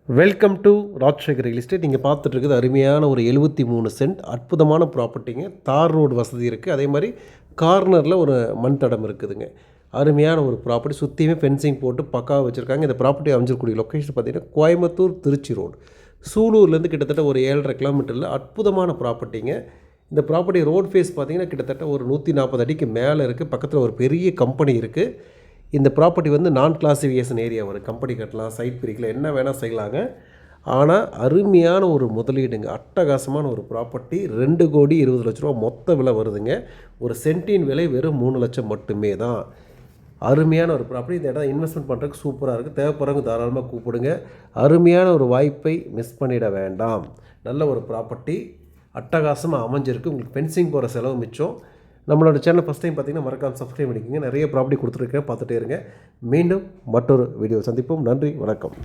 Welcome to Rajasekar real estate. நீங்கள் பார்த்துட்டு இருக்குது அருமையான ஒரு 73 சென்ட் அற்புதமான ப்ராப்பர்ட்டிங்க. தார் ரோடு வசதி இருக்குது. அதே மாதிரி கார்னரில் ஒரு மண் தடம் இருக்குதுங்க. அருமையான ஒரு ப்ராப்பர்ட்டி, சுற்றியுமே ஃபென்சிங் போட்டு பக்காவாக வச்சுருக்காங்க. இந்த ப்ராப்பர்ட்டி அமைஞ்சிருக்கூடிய லொக்கேஷன் பார்த்திங்கன்னா கோயம்புத்தூர் திருச்சி ரோடு, சூலூர்லேருந்து கிட்டத்தட்ட ஒரு 7.5 கிலோமீட்டரில் அற்புதமான ப்ராப்பர்ட்டிங்க. இந்த ப்ராப்பர்ட்டி ரோட் ஃபேஸ் பார்த்திங்கன்னா கிட்டத்தட்ட ஒரு 140 அடிக்கு மேலே இருக்குது. பக்கத்தில் ஒரு பெரிய கம்பெனி இருக்குது. இந்த ப்ராப்பர்ட்டி வந்து நான் கிளாசிஃபிகேஷன் ஏரியா வரும். கம்பெனி கட்டலாம், சைட் பிரிக்கலாம், என்ன வேணால் செய்யலாங்க. ஆனால் அருமையான ஒரு முதலீடுங்க. அட்டகாசமான ஒரு ப்ராப்பர்ட்டி. 2,20,00,000 ரூபா மொத்த விலை வருதுங்க. ஒரு சென்ட்டின் விலை வெறும் 3 லட்சம் மட்டுமே தான். அருமையான ஒரு ப்ராப்பர்ட்டி. இந்த இடம் இன்வெஸ்ட்மெண்ட் பண்ணுறதுக்கு சூப்பராக இருக்குது. தேவைப்படுறவங்க தாராளமாக கூப்பிடுங்க. அருமையான ஒரு வாய்ப்பை மிஸ் பண்ணிட வேண்டாம். நல்ல ஒரு ப்ராப்பர்ட்டி அட்டகாசமாக அமைஞ்சிருக்கு. உங்களுக்கு ஃபென்சிங் போகிற செலவு மிச்சம். நம்மளோட சேனல் ஃபஸ்ட் டைம் பார்த்தீங்கன்னா மறக்காமல் சப்ஸ்கிரைப் பண்ணிக்கோங்க. நிறைய ப்ராப்பர்ட்டி கொடுத்துருக்கேன், பார்த்துட்டே இருங்க. மீண்டும் மற்றொரு வீடியோ சந்திப்போம். நன்றி, வணக்கம்.